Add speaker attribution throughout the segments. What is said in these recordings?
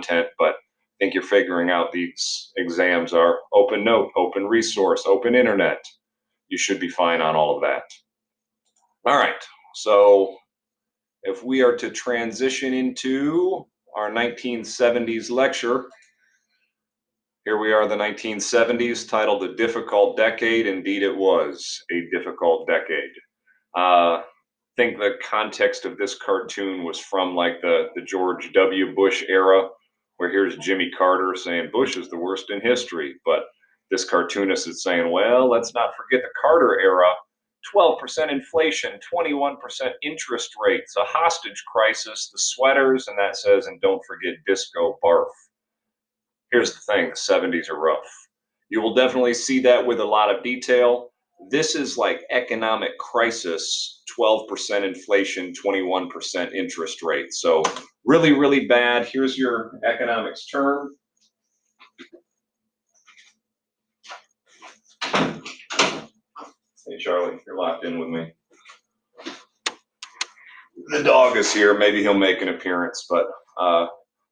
Speaker 1: content, but I think you're figuring out these exams are open note, open resource, open internet. You should be fine on all of that. All right, so if we are to transition into our 1970s lecture, here we are, the 1970s, titled A Difficult Decade. Indeed, it was a difficult decade. I think the context of this cartoon was from like the George W. Bush era, where here's Jimmy Carter saying Bush is the worst in history. But this cartoonist is saying, well, let's not forget the Carter era. 12% inflation, 21% interest rates, a hostage crisis, the sweaters, and that says, and don't forget disco barf. Here's the thing, the 70s are rough. You will definitely see that with a lot of detail. This is like economic crisis, 12% inflation, 21% interest rate. So really, really bad. Here's your economics term. Hey, Charlie, you're locked in with me. The dog is here. Maybe he'll make an appearance, but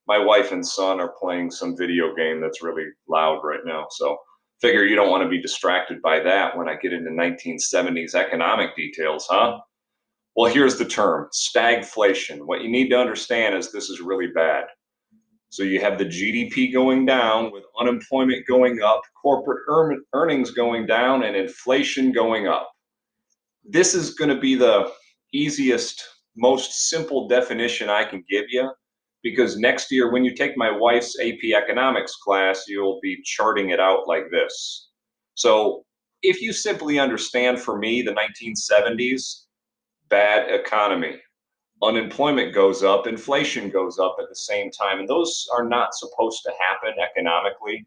Speaker 1: my wife and son are playing some video game that's really loud right now. So figure you don't want to be distracted by that when I get into 1970s economic details, huh? Well, here's the term, stagflation. What you need to understand is this is really bad. So you have the GDP going down with unemployment going up, corporate earnings going down, and inflation going up. This is going to be the easiest, most simple definition I can give you, because next year when you take my wife's AP economics class, you'll be charting it out like this. So if you simply understand, for me, the 1970s, bad economy. Unemployment goes up, inflation goes up at the same time, and those are not supposed to happen economically.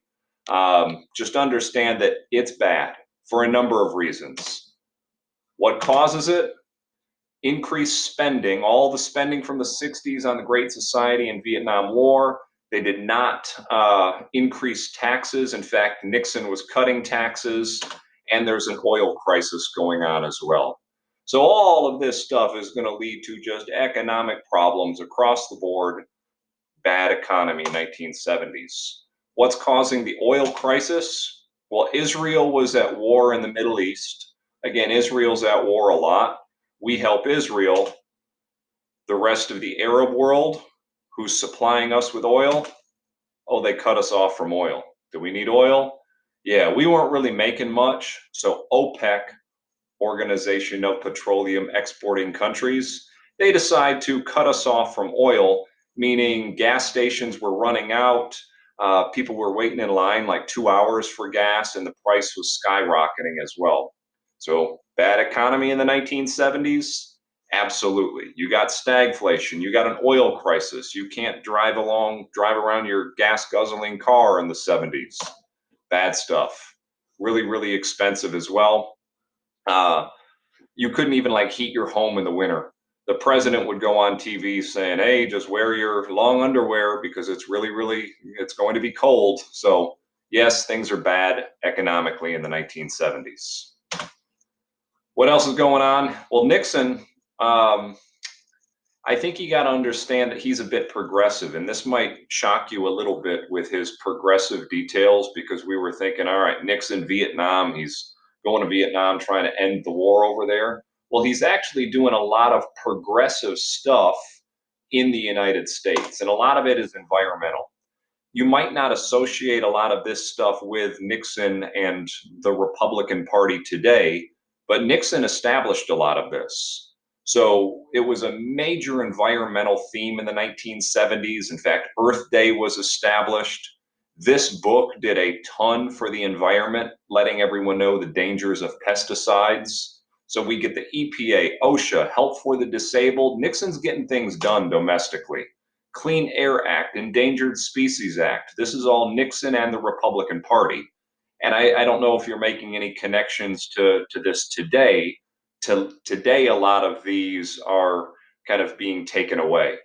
Speaker 1: Just understand that it's bad for a number of reasons. What causes it? Increased spending, all the spending from the 60s on the Great Society and Vietnam War. They did not increase taxes. In fact, Nixon was cutting taxes, and there's an oil crisis going on as well. So all of this stuff is going to lead to just economic problems across the board. Bad economy, 1970s. What's causing the oil crisis? Well, Israel was at war in the Middle East. Again, Israel's at war a lot. We help Israel. The rest of the Arab world, who's supplying us with oil, oh, they cut us off from oil. Do we need oil? Yeah, we weren't really making much. So OPEC, Organization of Petroleum Exporting Countries, they decide to cut us off from oil, meaning gas stations were running out. People were waiting in line like 2 hours for gas, and the price was skyrocketing as well. So bad economy in the 1970s? Absolutely. You got stagflation. You got an oil crisis. You can't drive around your gas guzzling car in the 70s. Bad stuff. Really, really expensive as well. You couldn't even like heat your home in the winter. The president would go on TV saying, hey, just wear your long underwear because it's it's going to be cold. So yes, things are bad economically in the 1970s. What else is going on? Well, Nixon, I think you got to understand that he's a bit progressive, and this might shock you a little bit with his progressive details, because we were thinking, all right, Nixon, Vietnam, he's going to Vietnam, trying to end the war over there. Well, he's actually doing a lot of progressive stuff in the United States, and a lot of it is environmental. You might not associate a lot of this stuff with Nixon and the Republican Party today, but Nixon established a lot of this. So it was a major environmental theme in the 1970s. In fact, Earth Day was established. This book did a ton for the environment, letting everyone know the dangers of pesticides. So we get the EPA, OSHA, Help for the Disabled. Nixon's getting things done domestically. Clean Air Act, Endangered Species Act. This is all Nixon and the Republican Party. And I don't know if you're making any connections to this today. Today, a lot of these are kind of being taken away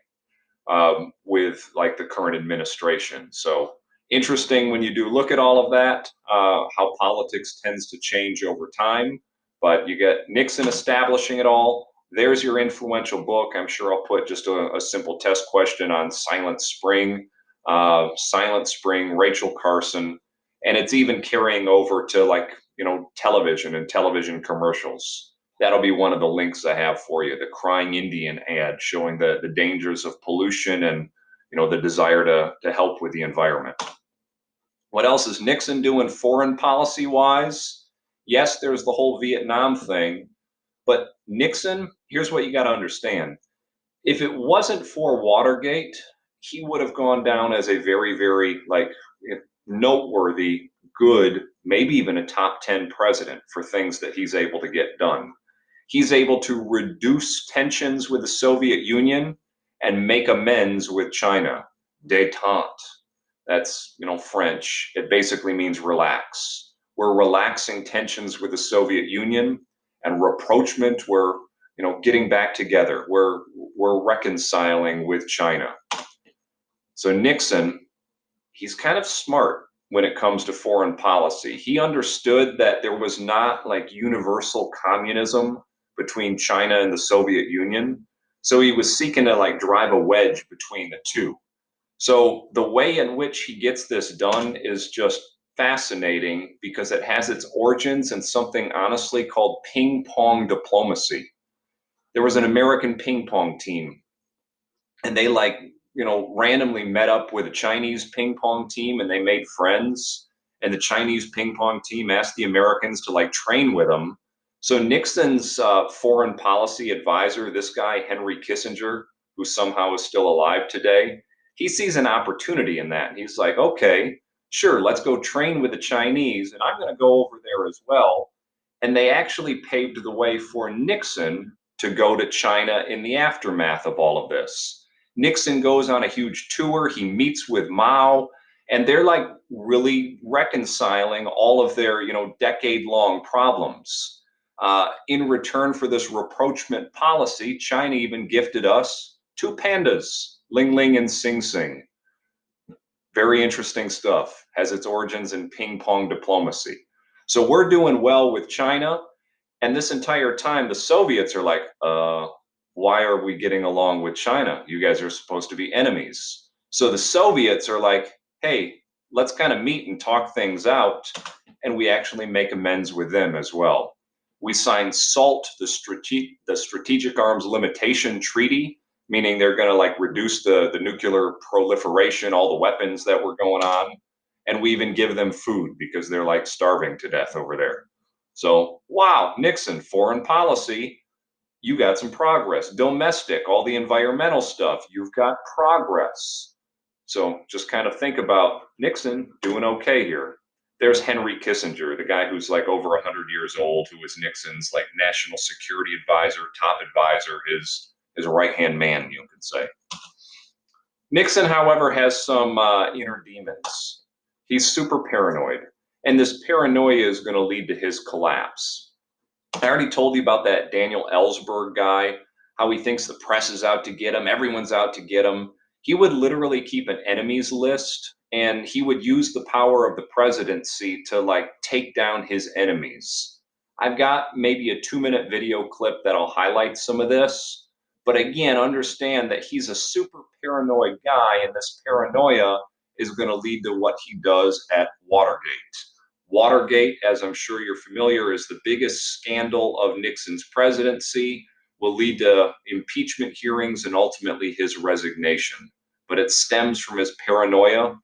Speaker 1: with like the current administration. So interesting when you do look at all of that, how politics tends to change over time. But you get Nixon establishing it all. There's your influential book. I'm sure I'll put just a simple test question on Silent Spring. Silent Spring, Rachel Carson, and it's even carrying over to television and television commercials. That'll be one of the links I have for you. The Crying Indian ad showing the dangers of pollution and the desire to help with the environment. What else is Nixon doing foreign policy wise? Yes, there's the whole Vietnam thing, but Nixon, here's what you got to understand. If it wasn't for Watergate, he would have gone down as a very, very noteworthy, good, maybe even a top 10 president for things that he's able to get done. He's able to reduce tensions with the Soviet Union and make amends with China. Détente. That's, French. It basically means relax. We're relaxing tensions with the Soviet Union, and rapprochement, we're, getting back together. We're reconciling with China. So Nixon, he's kind of smart when it comes to foreign policy. He understood that there was not universal communism between China and the Soviet Union. So he was seeking to drive a wedge between the two. So the way in which he gets this done is just fascinating because it has its origins in something honestly called ping pong diplomacy. There was an American ping pong team, and they randomly met up with a Chinese ping pong team, and they made friends. And the Chinese ping pong team asked the Americans to train with them. So Nixon's foreign policy advisor, this guy Henry Kissinger, who somehow is still alive today, he sees an opportunity in that. He's like, okay, sure, let's go train with the Chinese, and I'm going to go over there as well. And they actually paved the way for Nixon to go to China in the aftermath of all of this. Nixon goes on a huge tour. He meets with Mao, and they're really reconciling all of their, decade-long problems. In return for this rapprochement policy, China even gifted us two pandas, Ling Ling and Sing Sing. Very interesting stuff. Has its origins in ping pong diplomacy. So we're doing well with China, and this entire time the Soviets are like, why are we getting along with China? You guys are supposed to be enemies. So the Soviets are like, hey, let's kind of meet and talk things out, and we actually make amends with them as well. We signed SALT, the Strategic Arms Limitation Treaty, meaning they're going to reduce the nuclear proliferation, all the weapons that were going on, and we even give them food because they're starving to death over there. So, wow, Nixon, foreign policy, you got some progress. Domestic, all the environmental stuff, you've got progress. So just kind of think about Nixon doing okay here. There's Henry Kissinger, the guy who's over 100 years old, who was Nixon's national security advisor, top advisor, his right-hand man, you could say. Nixon, however, has some inner demons. He's super paranoid, and this paranoia is going to lead to his collapse. I already told you about that Daniel Ellsberg guy, how he thinks the press is out to get him, everyone's out to get him. He would literally keep an enemies list, and he would use the power of the presidency to take down his enemies. I've got maybe a 2-minute video clip that'll highlight some of this, but again, understand that he's a super paranoid guy, and this paranoia is going to lead to what he does at Watergate. Watergate, as I'm sure you're familiar, is the biggest scandal of Nixon's presidency, will lead to impeachment hearings and ultimately his resignation. But it stems from his paranoia.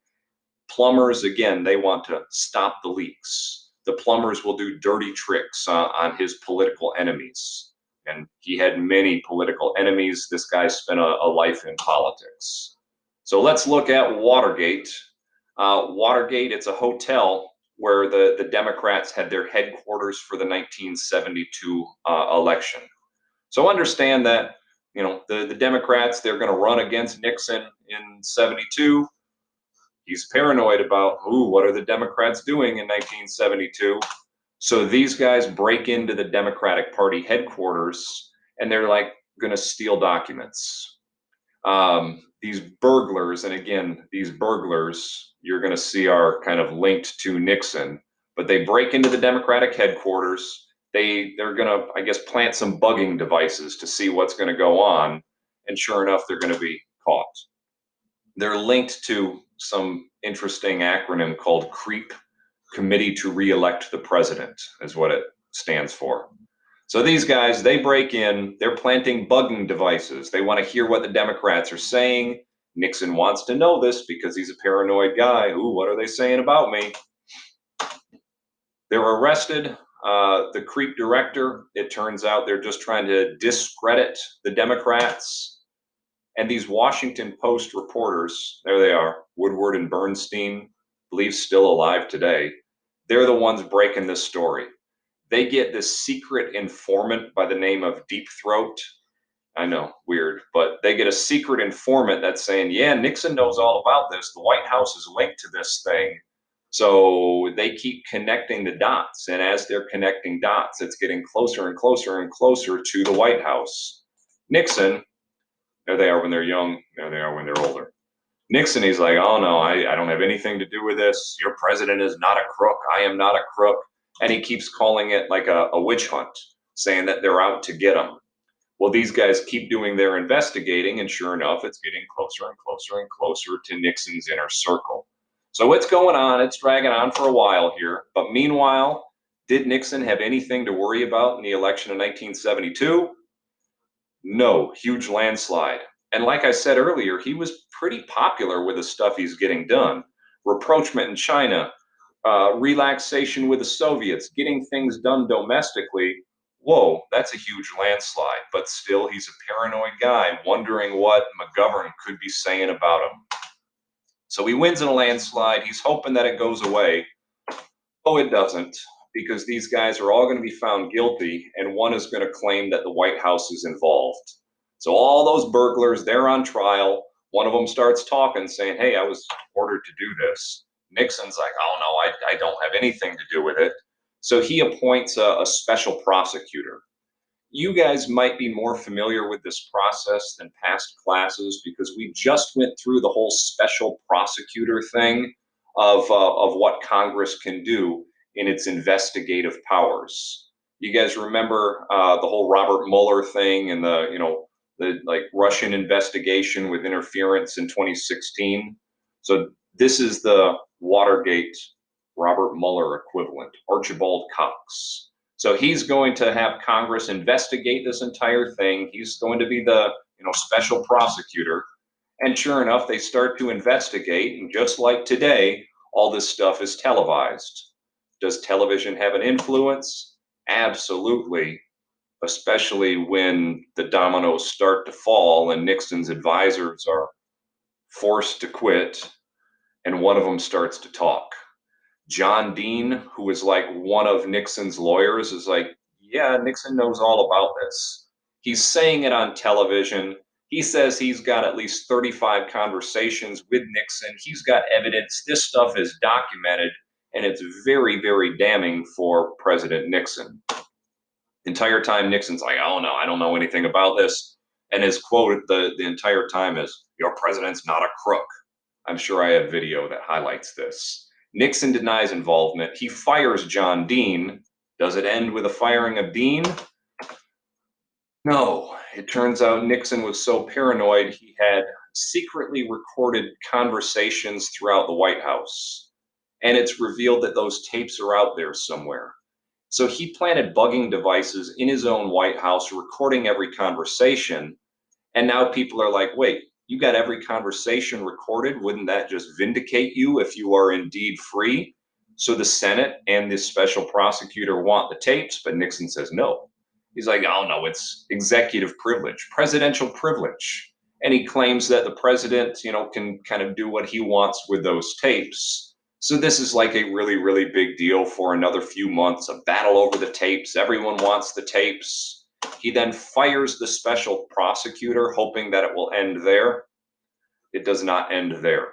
Speaker 1: Plumbers, again, they want to stop the leaks. The plumbers will do dirty tricks on his political enemies. And he had many political enemies. This guy spent a life in politics. So let's look at Watergate. Watergate, it's a hotel where the Democrats had their headquarters for the 1972 election. So understand that, the Democrats, they're going to run against Nixon in 72. He's paranoid about, what are the Democrats doing in 1972? So these guys break into the Democratic Party headquarters, and they're going to steal documents. These burglars, and again, these burglars you're going to see are kind of linked to Nixon, but they break into the Democratic headquarters. They're going to, I guess, plant some bugging devices to see what's going to go on, and sure enough, they're going to be caught. They're linked to some interesting acronym called CREEP, Committee to Re-elect the President, is what it stands for. So these guys, they break in, they're planting bugging devices. They want to hear what the Democrats are saying. Nixon wants to know this because he's a paranoid guy. Ooh, what are they saying about me? They're arrested. The CREEP director, it turns out they're just trying to discredit the Democrats. And these Washington Post reporters, there they are, Woodward and Bernstein, believe still alive today. They're the ones breaking this story. They get this secret informant by the name of Deep Throat. I know, weird, but they get a secret informant that's saying, yeah, Nixon knows all about this. The White House is linked to this thing. So they keep connecting the dots. And as they're connecting dots, it's getting closer and closer and closer to the White House. Nixon, there they are when they're young, there they are when they're older. Nixon, he's like, oh no, I don't have anything to do with this. Your president is not a crook. I am not a crook. And he keeps calling it like a witch hunt, saying that they're out to get him. Well, these guys keep doing their investigating, and sure enough, it's getting closer and closer and closer to Nixon's inner circle. So what's going on? It's dragging on for a while here. But meanwhile, did Nixon have anything to worry about in the election of 1972? No, huge landslide. And like I said earlier, he was pretty popular with the stuff he's getting done. Rapprochement in China, relaxation with the Soviets, getting things done domestically. Whoa, that's a huge landslide. But still, he's a paranoid guy wondering what McGovern could be saying about him. So he wins in a landslide. He's hoping that it goes away. Oh, it doesn't, because these guys are all going to be found guilty, and one is going to claim that the White House is involved. So all those burglars, they're on trial. One of them starts talking, saying, hey, I was ordered to do this. Nixon's like, oh, no, I don't have anything to do with it. So he appoints a special prosecutor. You guys might be more familiar with this process than past classes because we just went through the whole special prosecutor thing of what Congress can do in its investigative powers. You guys remember the whole Robert Mueller thing and the like Russian investigation with interference in 2016. So this is the Watergate Robert Mueller equivalent, Archibald Cox. So he's going to have Congress investigate this entire thing. He's going to be the special prosecutor. And sure enough, they start to investigate. And just like today, all this stuff is televised. Does television have an influence? Absolutely, especially when the dominoes start to fall and Nixon's advisors are forced to quit and one of them starts to talk. John Dean, who is like one of Nixon's lawyers, is like, yeah, Nixon knows all about this. He's saying it on television. He says he's got at least 35 conversations with Nixon. He's got evidence. This stuff is documented, and it's very, very damning for President Nixon. Entire time, Nixon's like, oh no, I don't know anything about this. And his quote the entire time is, your president's not a crook. I'm sure I have video that highlights this. Nixon denies involvement. He fires John Dean. Does it end with a firing of Dean? No. It turns out Nixon was so paranoid he had secretly recorded conversations throughout the White House. And it's revealed that those tapes are out there somewhere. So he planted bugging devices in his own White House, recording every conversation. And now people are like, wait, you got every conversation recorded. Wouldn't that just vindicate you if you are indeed free? So the Senate and the special prosecutor want the tapes, but Nixon says no. He's like, oh no, it's executive privilege, presidential privilege. And he claims that the president, can kind of do what he wants with those tapes. So this is like a really, really big deal for another few months, a battle over the tapes. Everyone wants the tapes. He then fires the special prosecutor, hoping that it will end there. It does not end there.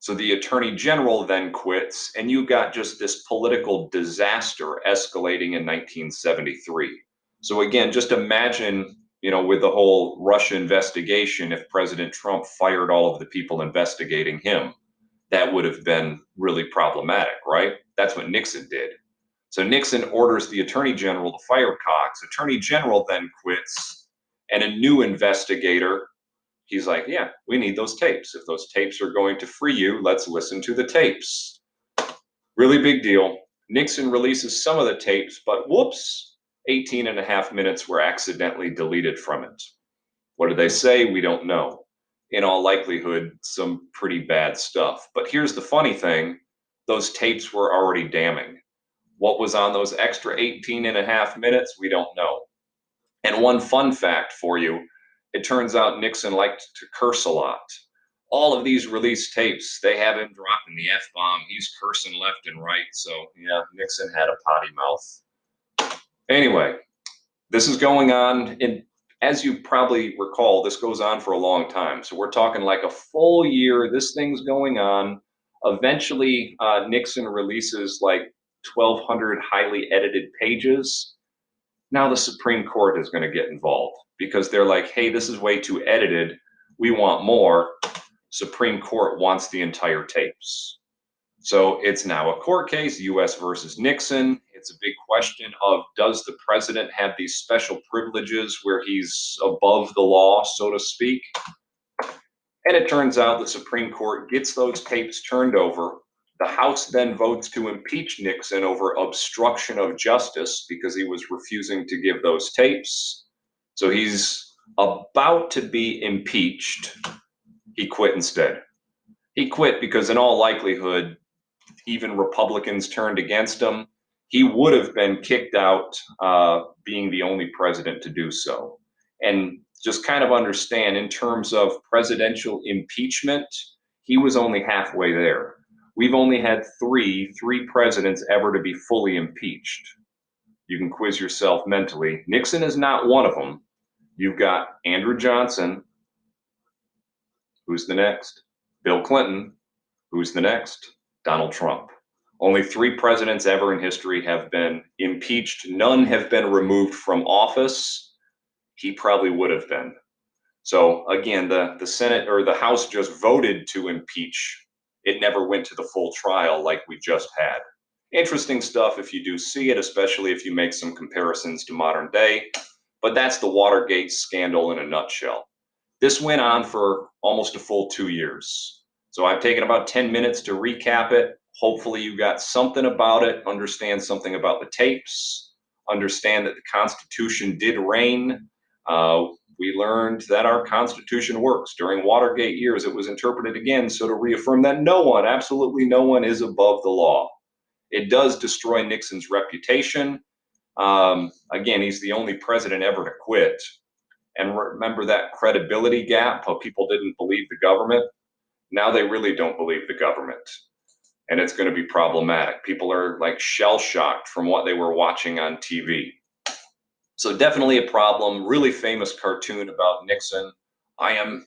Speaker 1: So the attorney general then quits, and you got just this political disaster escalating in 1973. So again, just imagine, with the whole Russia investigation, if President Trump fired all of the people investigating him, that would have been really problematic, right? That's what Nixon did. So Nixon orders the attorney general to fire Cox. Attorney general then quits, and a new investigator, He's like, yeah, we need those tapes. If those tapes are going to free you, let's listen to the tapes. Really big deal. Nixon releases some of the tapes, but whoops, 18 and a half minutes were accidentally deleted from it. What did they say? We don't know. In all likelihood, some pretty bad stuff. But here's the funny thing, those tapes were already damning. What was on those extra 18 and a half minutes? We don't know. And one fun fact for you, it turns out Nixon liked to curse a lot. All of these released tapes, they have him dropping the F-bomb. He's cursing left and right. So, yeah, Nixon had a potty mouth. Anyway, this is going on, and as you probably recall, this goes on for a long time. So we're talking like a full year. This thing's going on. Eventually, Nixon releases like 1,200 highly edited pages. Now the Supreme Court is going to get involved because they're like, hey, this is way too edited. We want more. Supreme Court wants the entire tapes. So it's now a court case, US versus Nixon. It's a big question of, does the president have these special privileges where he's above the law, so to speak? And it turns out the Supreme Court gets those tapes turned over. The House then votes to impeach Nixon over obstruction of justice because he was refusing to give those tapes. So he's about to be impeached. He quit instead. He quit because in all likelihood, even Republicans turned against him. He would have been kicked out, being the only president to do so. And just kind of understand, in terms of presidential impeachment, he was only halfway there. We've only had three presidents ever to be fully impeached. You can quiz yourself mentally. Nixon is not one of them. You've got Andrew Johnson. Who's the next? Bill Clinton. Who's the next? Donald Trump. Only three presidents ever in history have been impeached. None have been removed from office. He probably would have been. So again, the Senate or the House just voted to impeach. It never went to the full trial like we just had. Interesting stuff if you do see it, especially if you make some comparisons to modern day. But that's the Watergate scandal in a nutshell. This went on for almost a full 2 years. So I've taken about 10 minutes to recap it. Hopefully you got something about it, understand something about the tapes, understand that the Constitution did reign. We learned that our Constitution works. During Watergate years, it was interpreted again, so to reaffirm that no one, absolutely no one, is above the law. It does destroy Nixon's reputation. Again, he's the only president ever to quit. And remember that credibility gap, how people didn't believe the government? Now they really don't believe the government. And it's going to be problematic. People are like shell-shocked from what they were watching on TV. So definitely a problem. Really famous cartoon about Nixon. I am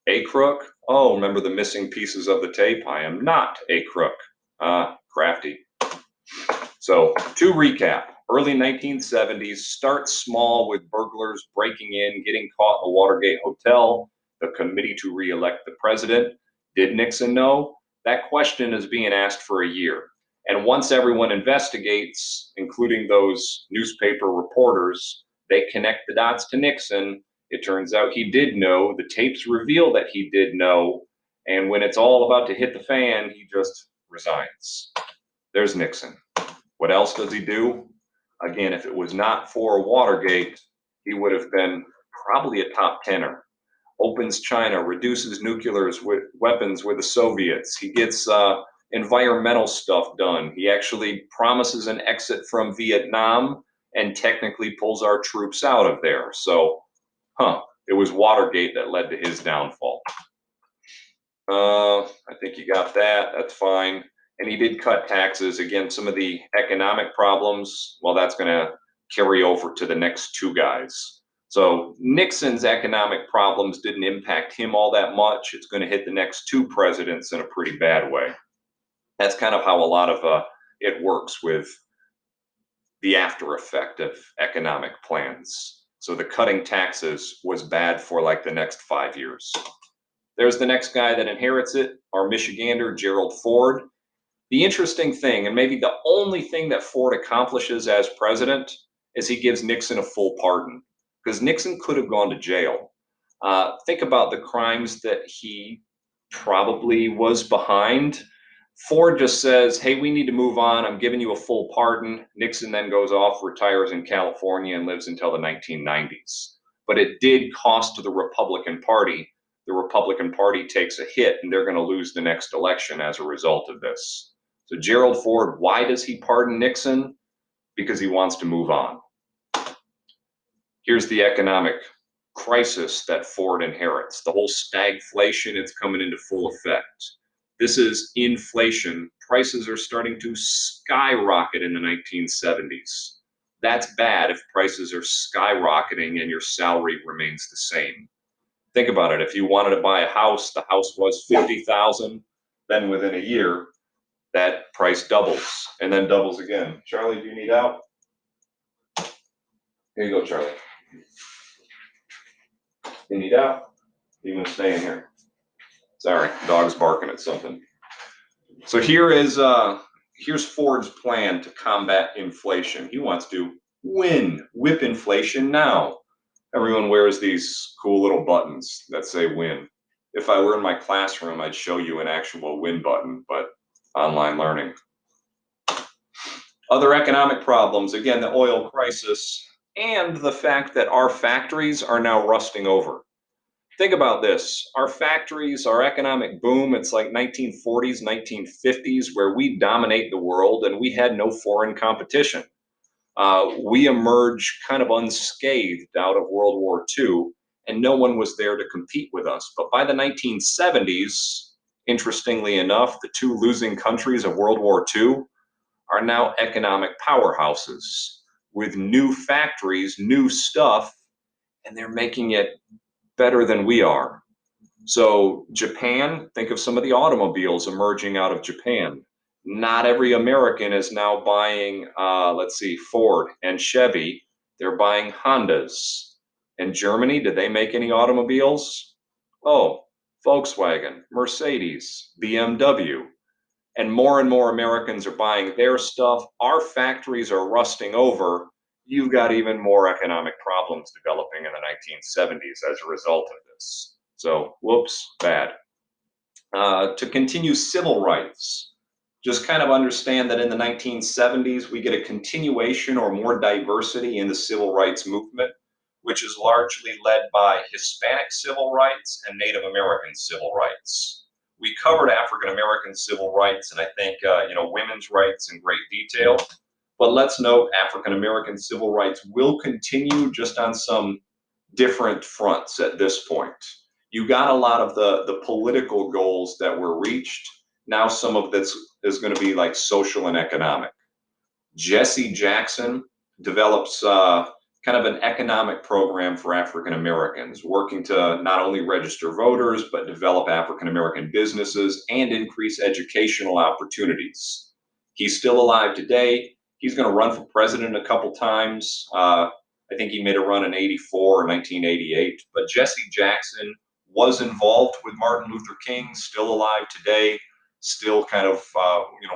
Speaker 1: a crook. Oh, remember the missing pieces of the tape? I am not a crook. Crafty. So to recap, early 1970s, start small with burglars breaking in, getting caught in the Watergate Hotel, the committee to re-elect the president. Did Nixon know? That question is being asked for a year. And once everyone investigates, including those newspaper reporters, they connect the dots to Nixon. It turns out he did know. The tapes reveal that he did know. And when it's all about to hit the fan, he just resigns. There's Nixon. What else does he do? Again, if it was not for Watergate, he would have been probably a top tenor. Opens China, reduces nuclear weapons with the Soviets. He gets environmental stuff done. He actually promises an exit from Vietnam and technically pulls our troops out of there. So, it was Watergate that led to his downfall. I think you got that. That's fine. And he did cut taxes. Again, some of the economic problems, well, that's going to carry over to the next two guys. So Nixon's economic problems didn't impact him all that much. It's going to hit the next two presidents in a pretty bad way. That's kind of how a lot of it works with the after effect of economic plans. So the cutting taxes was bad for like the next 5 years. There's the next guy that inherits it, our Michigander, Gerald Ford. The interesting thing, and maybe the only thing that Ford accomplishes as president, is he gives Nixon a full pardon, because Nixon could have gone to jail. Think about the crimes that he probably was behind. Ford just says, hey, we need to move on. I'm giving you a full pardon. Nixon then goes off, retires in California, and lives until the 1990s. But it did cost the Republican Party. The Republican Party takes a hit, and they're going to lose the next election as a result of this. So, Gerald Ford, why does he pardon Nixon? Because he wants to move on. Here's the economic crisis that Ford inherits. The whole stagflation, it's coming into full effect. This is inflation. Prices are starting to skyrocket in the 1970s. That's bad if prices are skyrocketing and your salary remains the same. Think about it. If you wanted to buy a house, the house was $50,000. Then within a year, that price doubles and then doubles again. Charlie, do you need out? Here you go, Charlie. You need out? You want to stay in here? Sorry, dog's barking at something. So here's Ford's plan to combat inflation. He wants to whip inflation now. Everyone wears these cool little buttons that say win. If I were in my classroom, I'd show you an actual win button, but online learning. Other economic problems, again, the oil crisis and the fact that our factories are now rusting over. Think about this. Our factories, our economic boom, it's like 1940s, 1950s, where we dominate the world and we had no foreign competition. We emerged kind of unscathed out of World War II, and no one was there to compete with us. But by the 1970s, interestingly enough, the two losing countries of World War II are now economic powerhouses with new factories, new stuff, and they're making it better than we are. So Japan, think of some of the automobiles emerging out of Japan. Not every American is now buying, Ford and Chevy. They're buying Hondas. In Germany, did they make any automobiles? Oh, Volkswagen, Mercedes, BMW. And more Americans are buying their stuff. Our factories are rusting over. You've got even more economic problems developing in the 1970s as a result of this. So, whoops, bad. To continue civil rights, just kind of understand that in the 1970s, we get a continuation or more diversity in the civil rights movement, which is largely led by Hispanic civil rights and Native American civil rights. We covered African American civil rights and I think women's rights in great detail. But let's note African American civil rights will continue just on some different fronts at this point. You got a lot of the political goals that were reached. Now some of this is going to be like social and economic. Jesse Jackson develops kind of an economic program for African Americans, working to not only register voters, but develop African American businesses and increase educational opportunities. He's still alive today. He's going to run for president a couple times. I think he made a run in '84 or 1988. But Jesse Jackson was involved with Martin Luther King, still alive today, still kind of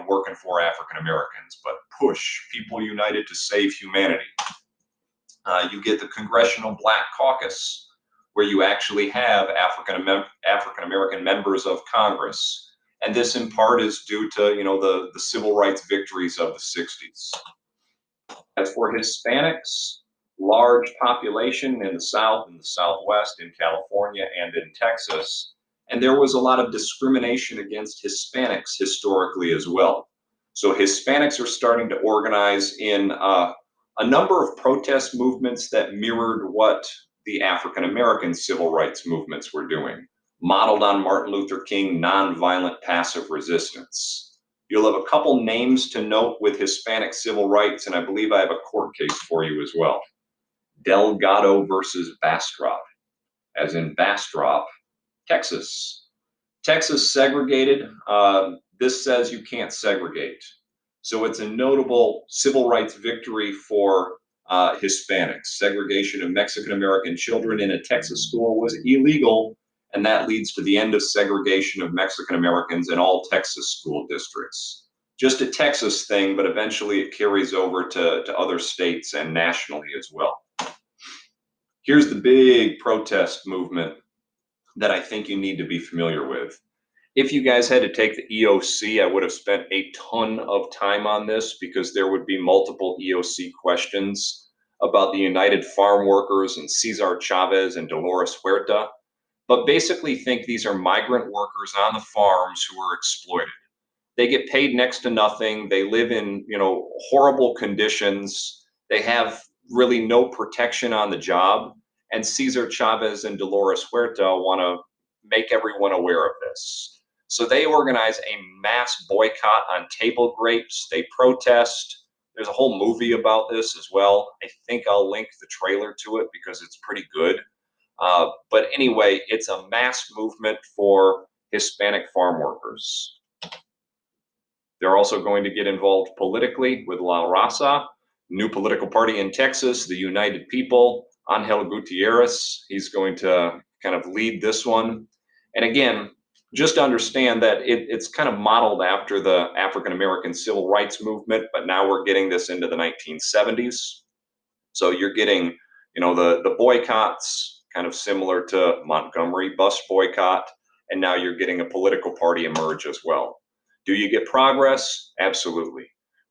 Speaker 1: working for African Americans. But push, people united to save humanity. You get the Congressional Black Caucus, where you actually have African American members of Congress. And this in part is due to the civil rights victories of the 60s. As for Hispanics, large population in the South and the Southwest, in California and in Texas. And there was a lot of discrimination against Hispanics historically as well. So Hispanics are starting to organize in a number of protest movements that mirrored what the African American civil rights movements were doing, modeled on Martin Luther King nonviolent passive resistance. You'll have a couple names to note with Hispanic civil rights, and I believe I have a court case for you as well. Delgado versus Bastrop, as in Bastrop, Texas. Texas segregated. This says you can't segregate. So it's a notable civil rights victory for Hispanics. Segregation of Mexican American children in a Texas school was illegal, and that leads to the end of segregation of Mexican Americans in all Texas school districts. Just a Texas thing, but eventually it carries over to other states and nationally as well. Here's the big protest movement that I think you need to be familiar with. If you guys had to take the EOC, I would have spent a ton of time on this because there would be multiple EOC questions about the United Farm Workers and Cesar Chavez and Dolores Huerta. But basically, think these are migrant workers on the farms who are exploited. They get paid next to nothing. They live in, horrible conditions. They have really no protection on the job. And Cesar Chavez and Dolores Huerta want to make everyone aware of this. So they organize a mass boycott on table grapes. They protest. There's a whole movie about this as well. I think I'll link the trailer to it because it's pretty good. But anyway, it's a mass movement for Hispanic farm workers. They're also going to get involved politically with La Raza, new political party in Texas, the United People, Angel Gutierrez. He's going to kind of lead this one. And again, just understand that it's kind of modeled after the African American civil rights movement, but now we're getting this into the 1970s. So you're getting, the boycotts, kind of similar to Montgomery bus boycott, and now you're getting a political party emerge as well. Do you get progress? Absolutely.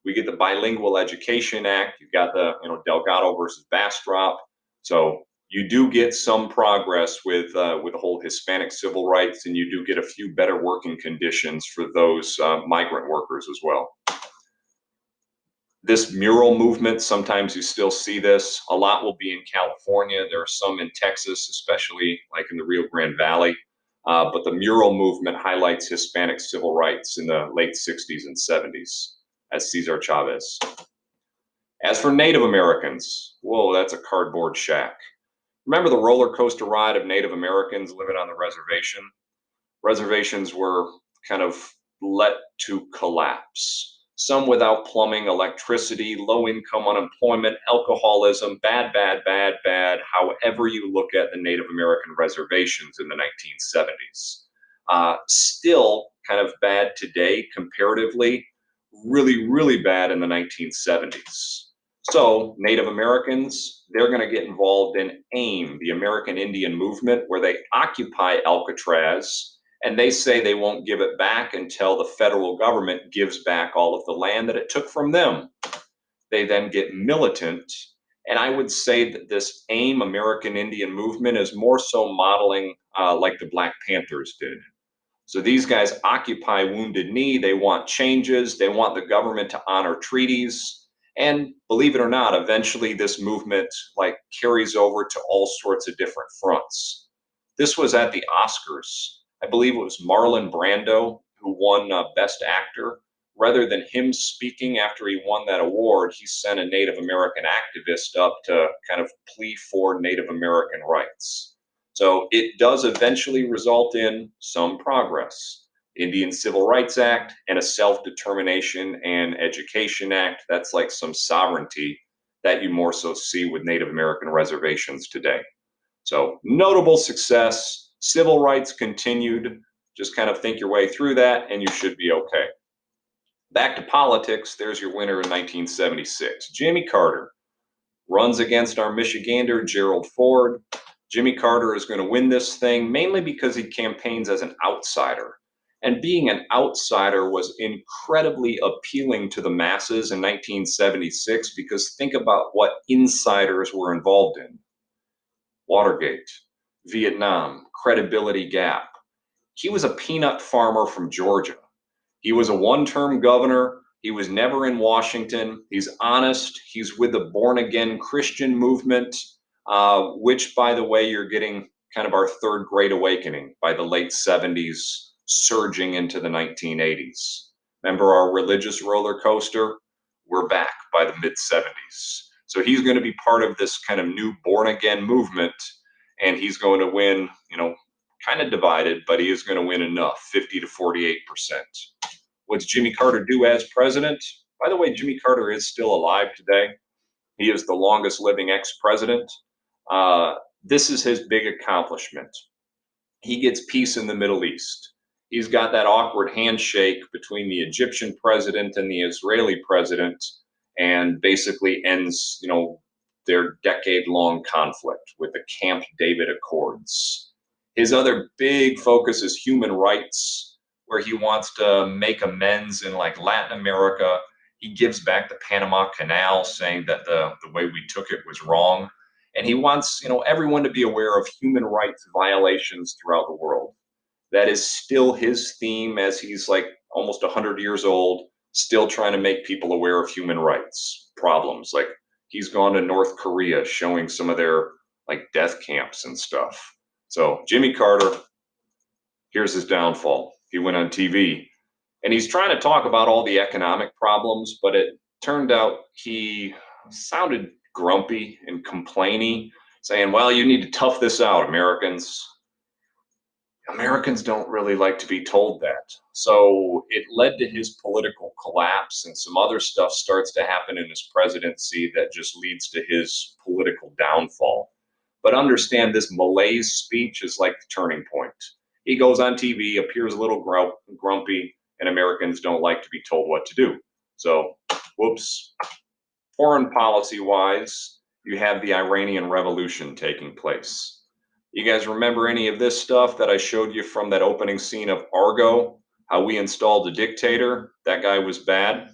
Speaker 1: We get the Bilingual Education Act. You've got the, Delgado versus Bastrop. So you do get some progress with the whole Hispanic civil rights, and you do get a few better working conditions for those migrant workers as well. This mural movement, sometimes you still see this. A lot will be in California. There are some in Texas, especially like in the Rio Grande Valley. But the mural movement highlights Hispanic civil rights in the late 60s and 70s, as Cesar Chavez. As for Native Americans, whoa, that's a cardboard shack. Remember the roller coaster ride of Native Americans living on the reservation? Reservations were kind of let to collapse. Some without plumbing, electricity, low income, unemployment, alcoholism, bad, bad, bad, bad, however you look at the Native American reservations in the 1970s. Still kind of bad today comparatively, really, really bad in the 1970s. So, Native Americans, they're going to get involved in AIM, the American Indian Movement, where they occupy Alcatraz and they say they won't give it back until the federal government gives back all of the land that it took from them. They then get militant. And I would say that this AIM, American Indian Movement, is more so modeling like the Black Panthers did. So these guys occupy Wounded Knee. They want changes. They want the government to honor treaties. And believe it or not, eventually this movement carries over to all sorts of different fronts. This was at the Oscars. I believe it was Marlon Brando who won Best Actor. Rather than him speaking after he won that award, he sent a Native American activist up to kind of plead for Native American rights. So it does eventually result in some progress. Indian Civil Rights Act and a Self-Determination and Education Act. That's like some sovereignty that you more so see with Native American reservations today. So notable success. Civil rights continued. Just kind of think your way through that and you should be okay. Back to politics, there's your winner in 1976. Jimmy Carter runs against our Michigander, Gerald Ford. Jimmy Carter is going to win this thing mainly because he campaigns as an outsider. And being an outsider was incredibly appealing to the masses in 1976 because think about what insiders were involved in. Watergate, Vietnam, credibility gap. He was a peanut farmer from Georgia. He was a one-term governor. He was never in Washington. He's honest. He's with the born-again Christian movement, which, by the way, you're getting kind of our third great awakening by the late 70s, surging into the 1980s. Remember our religious roller coaster? We're back by the mid-70s. So he's going to be part of this kind of new born-again movement, and he's going to win, kind of divided, but he is going to win enough, 50 to 48%. What's Jimmy Carter do as president? By the way, Jimmy Carter is still alive today. He is the longest living ex-president. This is his big accomplishment. He gets peace in the Middle East. He's got that awkward handshake between the Egyptian president and the Israeli president and basically ends, their decade-long conflict with the Camp David Accords. His other big focus is human rights, where he wants to make amends in like Latin America. He gives back the Panama Canal, saying that the way we took it was wrong. And he wants, everyone to be aware of human rights violations throughout the world. That is still his theme as he's like almost 100 years old, still trying to make people aware of human rights problems. Like he's gone to North Korea showing some of their like death camps and stuff. So Jimmy Carter, here's his downfall. He went on TV and he's trying to talk about all the economic problems, but it turned out he sounded grumpy and complainy, saying, well, you need to tough this out, Americans. Americans don't really like to be told that. So it led to his political collapse, and some other stuff starts to happen in his presidency that just leads to his political downfall. But understand this malaise speech is like the turning point. He goes on TV, appears a little grumpy, and Americans don't like to be told what to do. So, whoops. Foreign policy wise, you have the Iranian Revolution taking place. You guys remember any of this stuff that I showed you from that opening scene of Argo? How we installed a dictator? That guy was bad.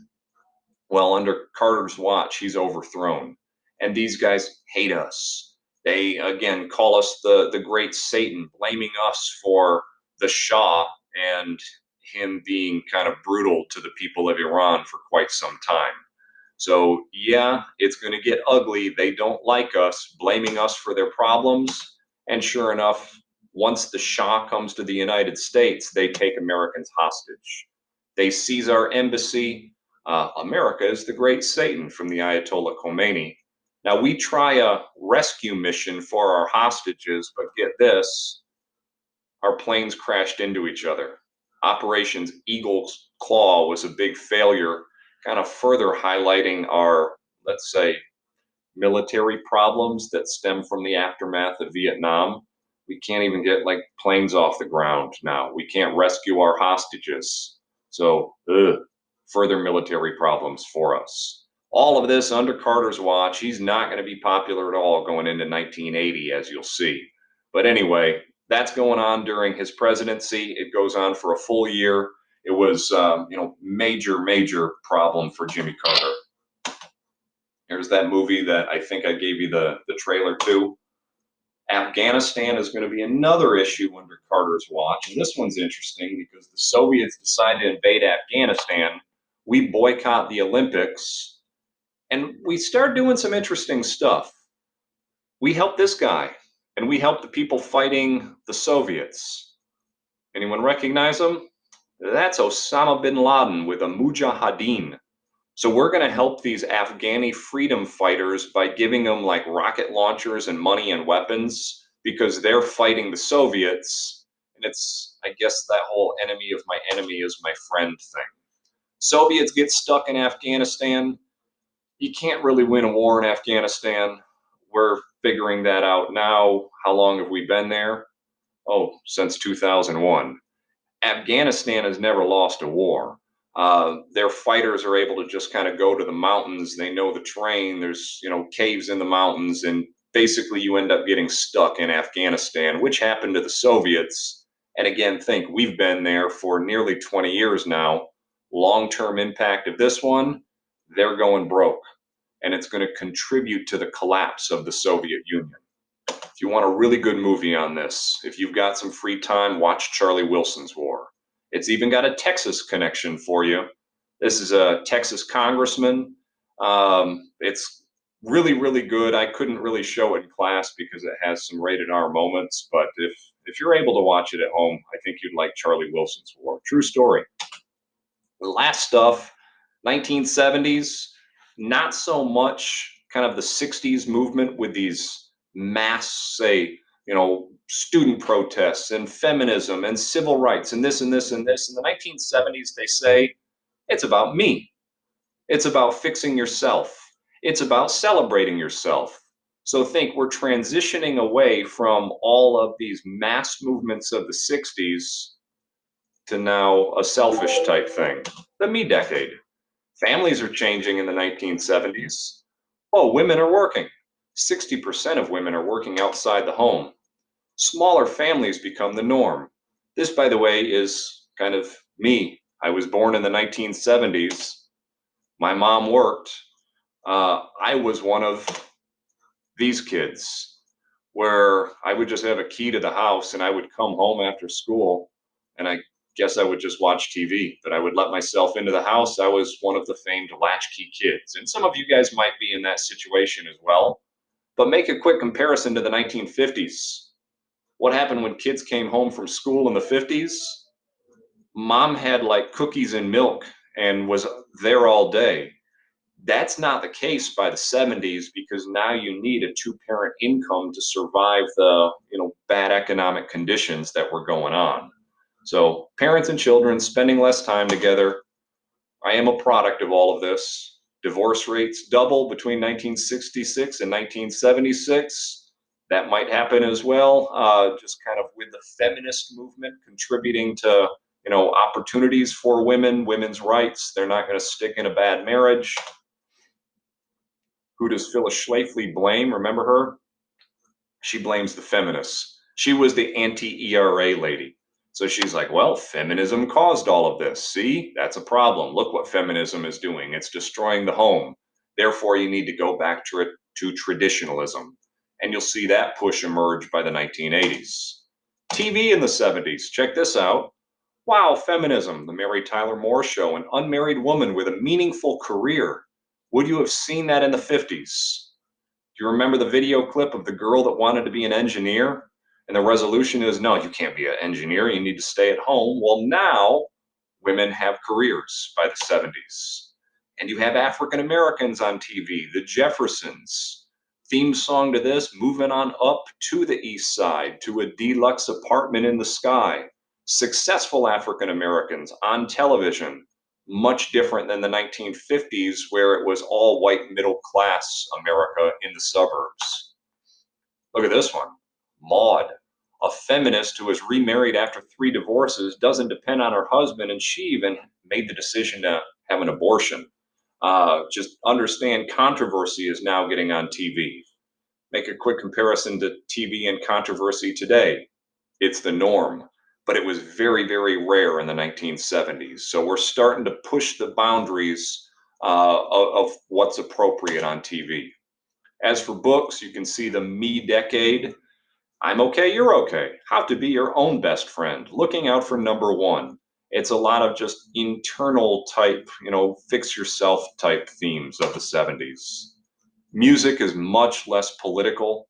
Speaker 1: Well, under Carter's watch, he's overthrown. And these guys hate us. They, again, call us the great Satan, blaming us for the Shah and him being kind of brutal to the people of Iran for quite some time. So, yeah, it's going to get ugly. They don't like us, blaming us for their problems. And sure enough, once the Shah comes to the United States, they take Americans hostage. They seize our embassy. America is the great Satan from the Ayatollah Khomeini. Now, we try a rescue mission for our hostages, but get this, our planes crashed into each other. Operations Eagle's Claw was a big failure, kind of further highlighting our, let's say, military problems that stem from the aftermath of Vietnam. We can't even get like planes off the ground now. We can't rescue our hostages. So, further military problems for us. All of this under Carter's watch. He's not going to be popular at all going into 1980, as you'll see. But anyway, that's going on during his presidency. It goes on for a full year. It was, major problem for Jimmy Carter. Here's that movie that I think I gave you the trailer to. Afghanistan is going to be another issue under Carter's watch. And this one's interesting because the Soviets decide to invade Afghanistan. We boycott the Olympics. And we start doing some interesting stuff. We help this guy. And we help the people fighting the Soviets. Anyone recognize him? That's Osama bin Laden with a Mujahideen. So we're going to help these Afghani freedom fighters by giving them like rocket launchers and money and weapons because they're fighting the Soviets. And it's, I guess, that whole enemy of my enemy is my friend thing. Soviets get stuck in Afghanistan. You can't really win a war in Afghanistan. We're figuring that out now. How long have we been there? Oh, since 2001. Afghanistan has never lost a war. Their fighters are able to just kind of go to the mountains. They know the terrain. There's, caves in the mountains, and basically you end up getting stuck in Afghanistan, which happened to the Soviets. And again, think we've been there for nearly 20 years now. Long-term impact of this one, they're going broke, and it's going to contribute to the collapse of the Soviet Union. If you want a really good movie on this, if you've got some free time, watch Charlie Wilson's War. It's even got a Texas connection for you. This is a Texas congressman. It's really, really good. I couldn't really show it in class because it has some rated R moments, but if you're able to watch it at home, I think you'd like Charlie Wilson's War. True story. The last stuff, 1970s, not so much kind of the 60s movement with these mass, say, student protests and feminism and civil rights and this and this and this. In the 1970s, they say it's about me. It's about fixing yourself. It's about celebrating yourself. So think we're transitioning away from all of these mass movements of the 60s to now a selfish type thing, the me decade. Families are changing in the 1970s. Oh, women are working. 60% of women are working outside the home. Smaller families become the norm. This, by the way, is kind of me. I was born in the 1970s. My mom worked. I was one of these kids where I would just have a key to the house and I would come home after school and I guess I would just watch TV, but I would let myself into the house. I was one of the famed latchkey kids. And some of you guys might be in that situation as well. But make a quick comparison to the 1950s. What happened when kids came home from school in the 50s? Mom had like cookies and milk and was there all day. That's not the case by the 70s because now you need a two-parent income to survive the, bad economic conditions that were going on. So parents and children spending less time together. I am a product of all of this. Divorce rates double between 1966 and 1976. That might happen as well, just kind of with the feminist movement contributing to, opportunities for women, women's rights. They're not going to stick in a bad marriage. Who does Phyllis Schlafly blame? Remember her? She blames the feminists. She was the anti-ERA lady. So she's like, well, feminism caused all of this. See, that's a problem. Look what feminism is doing. It's destroying the home. Therefore, you need to go back to traditionalism. And you'll see that push emerge by the 1980s. TV in the 70s. Check this out. Wow, feminism. The Mary Tyler Moore Show, an unmarried woman with a meaningful career. Would you have seen that in the 50s? Do you remember the video clip of the girl that wanted to be an engineer? And the resolution is no, you can't be an engineer. You need to stay at home. Well, now women have careers by the 70s. And you have African Americans on TV, the Jeffersons. Theme song to this, moving on up to the east side to a deluxe apartment in the sky. Successful African Americans on television, much different than the 1950s where it was all white middle class America in the suburbs. Look at this one. Maud, a feminist who was remarried after 3 divorces, doesn't depend on her husband, and she even made the decision to have an abortion. Just understand controversy is now getting on TV. Make a quick comparison to TV and controversy today. It's the norm, but it was very, very rare in the 1970s. So we're starting to push the boundaries of what's appropriate on TV. As for books, you can see the Me Decade. I'm okay, you're okay. How to be your own best friend. Looking out for number one. It's a lot of just internal type, fix yourself type themes of the 70s. Music is much less political.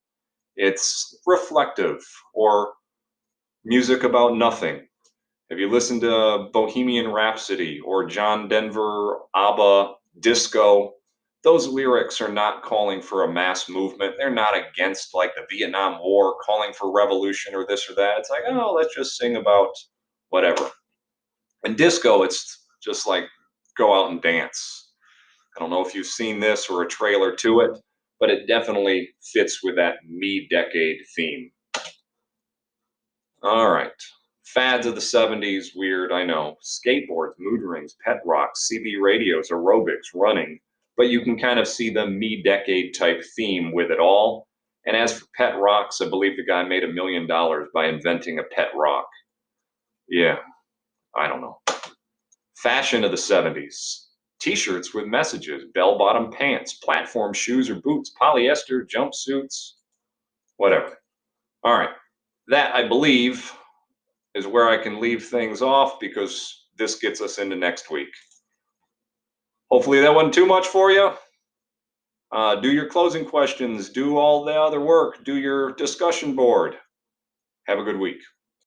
Speaker 1: It's reflective or music about nothing. Have you listened to Bohemian Rhapsody or John Denver, ABBA, Disco? Those lyrics are not calling for a mass movement. They're not against like the Vietnam War, calling for revolution or this or that. It's like, oh, let's just sing about whatever. And disco, it's just like go out and dance. I don't know if you've seen this or a trailer to it, but it definitely fits with that Me Decade theme. All right. Fads of the 70s, weird, I know. Skateboards, mood rings, pet rocks, CB radios, aerobics, running. But you can kind of see the Me Decade type theme with it all. And as for pet rocks, I believe the guy made $1 million by inventing a pet rock. Yeah, I don't know. Fashion of the 70s. T-shirts with messages, bell-bottom pants, platform shoes or boots, polyester, jumpsuits, whatever. All right. That, I believe, is where I can leave things off because this gets us into next week. Hopefully that wasn't too much for you. Do your closing questions, do all the other work, do your discussion board. Have a good week.